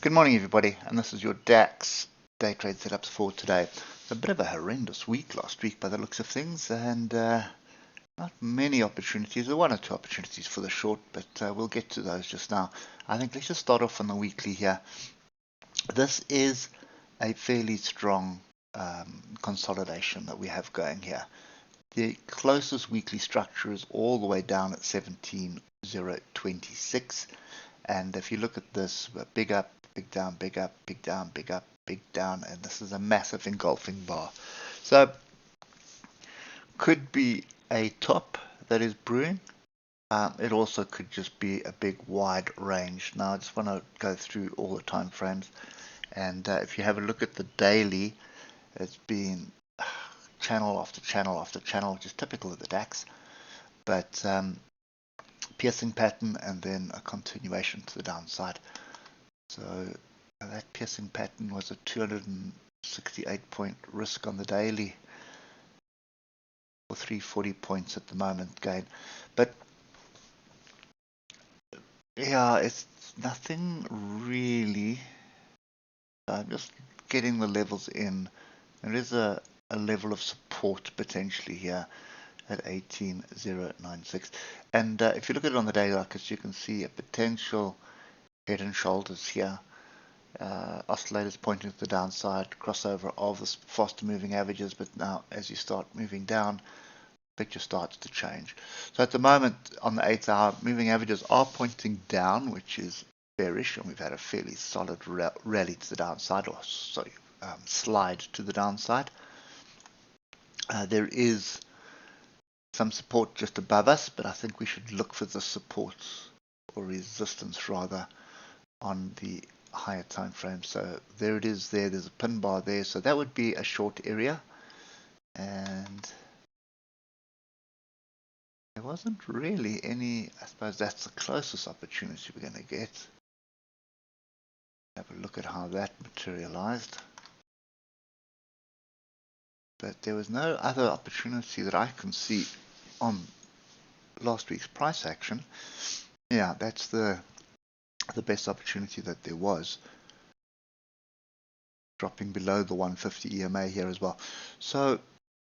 Good morning, everybody, and this is your DAX day trade setups for today. It's a bit of a horrendous week last week by the looks of things, and not many opportunities, or one or two opportunities for the short, but we'll get to those just now. I think let's just start off on the weekly here. This is a fairly strong consolidation that we have going here. The closest weekly structure is all the way down at 17,026, and if you look at this, big up, big down, big up, big down, big up, big down, and this is a massive engulfing bar. So could be a top that is brewing. It also could just be a big wide range. Now I just want to go through all the time frames, and if you have a look at the daily, it's been channel after channel after channel, which is typical of the DAX, but piercing pattern and then a continuation to the downside. So that piercing pattern was a 268 point risk on the daily, or 340 points at the moment gain. But yeah, it's nothing really. I'm just getting the levels in. There is a level of support potentially here at 18,096, and if you look at it on the daily, like you can see a potential head and shoulders here. Oscillators pointing to the downside, crossover of the faster moving averages, but now as you start moving down, the picture starts to change. So at the moment on the 8-hour, moving averages are pointing down, which is bearish, and we've had a fairly solid rally to the downside, or sorry, slide to the downside. There is some support just above us, but I think we should look for the support, or resistance rather, on the higher time frame. So there it is there. There's a pin bar there. So that would be a short area. And there wasn't really any, I suppose that's the closest opportunity we're going to get. Have a look at how that materialized. But there was no other opportunity that I can see on last week's price action. Yeah, that's the best opportunity that there was, dropping below the 150 EMA here as well. So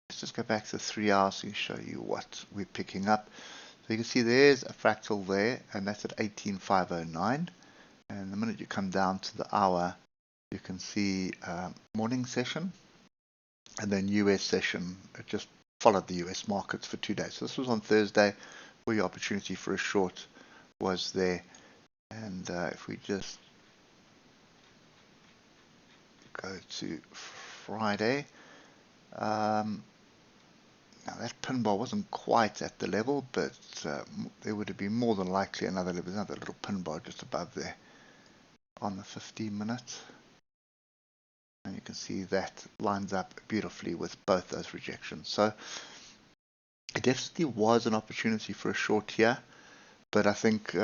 let's just go back to 3 hours and show you what we're picking up. So you can see there's a fractal there, and that's at 18,509. And the minute you come down to the hour, you can see morning session and then US session. It just followed the US markets for 2 days. So this was on Thursday, where your opportunity for a short was there. And if we just go to Friday, now that pin bar wasn't quite at the level, but there would have been more than likely another little pin bar just above there on the 15 minutes. And you can see that lines up beautifully with both those rejections. So it definitely was an opportunity for a short here, but I think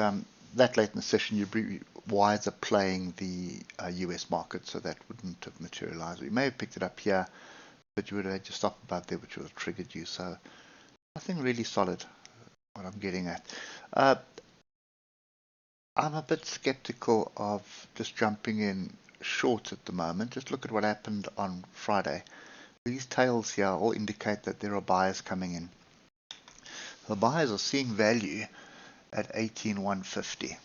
that late in the session, you'd be wiser playing the US market, so that wouldn't have materialized. We may have picked it up here, but you would have had to stop about there, which would have triggered you. So nothing really solid, what I'm getting at. I'm a bit skeptical of just jumping in short at the moment. Just look at what happened on Friday. These tails here all indicate that there are buyers coming in. The buyers are seeing value at 18,150.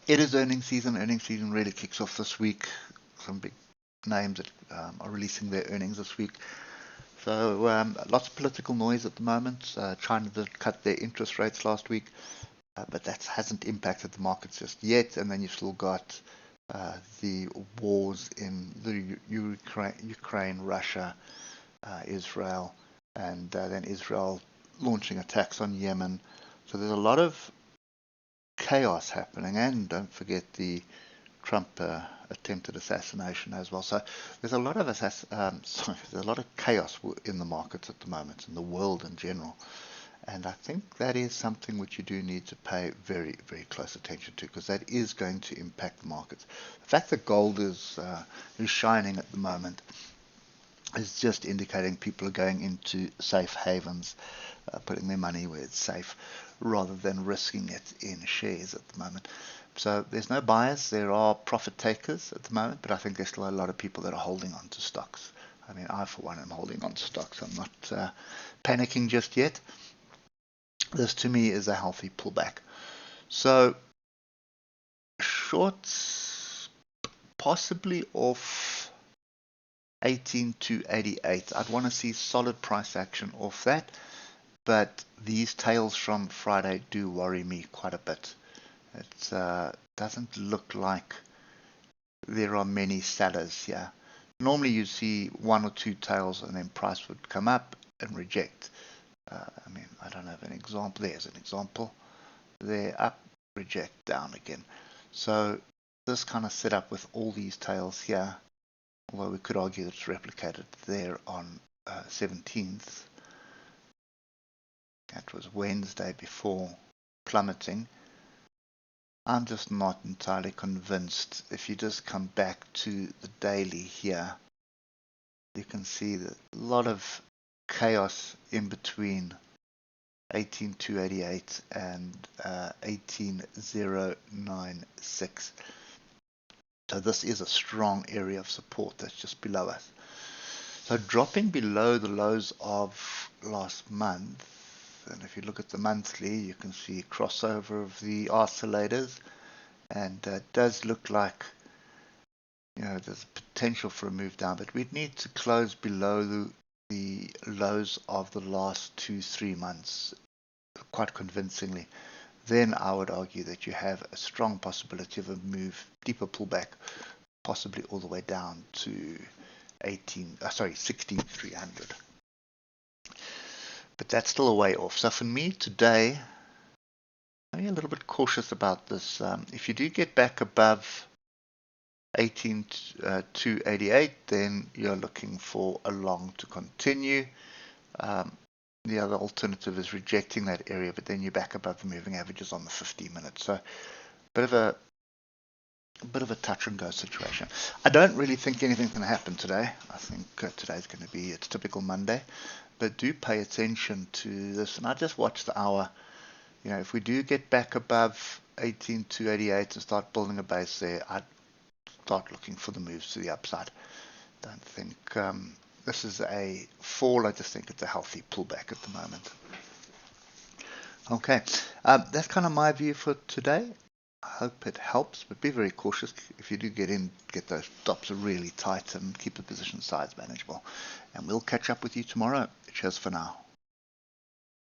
It is earnings season. Earnings season really kicks off this week. Some big names that are releasing their earnings this week. So lots of political noise at the moment. China did cut their interest rates last week, but that hasn't impacted the markets just yet. And then you've still got the wars in the Ukraine, Russia, Israel, and then Israel launching attacks on Yemen. So there's a lot of chaos happening, and don't forget the Trump attempted assassination as well. So there's a lot of there's a lot of chaos in the markets at the moment, in the world in general. And I think that is something which you do need to pay very, very close attention to, because that is going to impact the markets. The fact that gold is shining at the moment is just indicating people are going into safe havens, putting their money where it's safe, rather than risking it in shares at the moment. So there's no buyers. There are profit takers at the moment, but I think there's still a lot of people that are holding on to stocks. I mean, I for one am holding on to stocks. I'm not panicking just yet. This to me is a healthy pullback. So shorts possibly off 18,288. I'd want to see solid price action off that, but these tails from Friday do worry me quite a bit. It doesn't look like there are many sellers here. Normally you see one or two tails and then price would come up and reject. I mean, I don't have an example. There's an example. They're up, reject, down again. So this kind of setup with all these tails here, although we could argue it's replicated there on 17th. That was Wednesday before plummeting. I'm just not entirely convinced. If you just come back to the daily here, you can see that a lot of chaos in between 18,288 and 18,096. So this is a strong area of support that's just below us. So dropping below the lows of last month, and if you look at the monthly, you can see crossover of the oscillators, and it does look like, you know, there's potential for a move down, but we'd need to close below the lows of the last 2-3 months quite convincingly. Then I would argue that you have a strong possibility of a move, deeper pullback, possibly all the way down to 16,300. But that's still a way off. So for me today, I'm a little bit cautious about this. If you do get back above 18,288, then you're looking for a long to continue. The other alternative is rejecting that area, but then you're back above the moving averages on the 15 minutes. So a bit of a touch and go situation. I don't really think anything's going to happen today. I think today's going to be its typical Monday, but do pay attention to this. And I just watch the hour. You know, if we do get back above 18,288 and start building a base there, I'd start looking for the moves to the upside. Don't think this is a fall. I just think it's a healthy pullback at the moment. Okay, that's kind of my view for today. I hope it helps, but be very cautious. If you do get in, get those stops really tight and keep the position size manageable. And we'll catch up with you tomorrow. Cheers for now.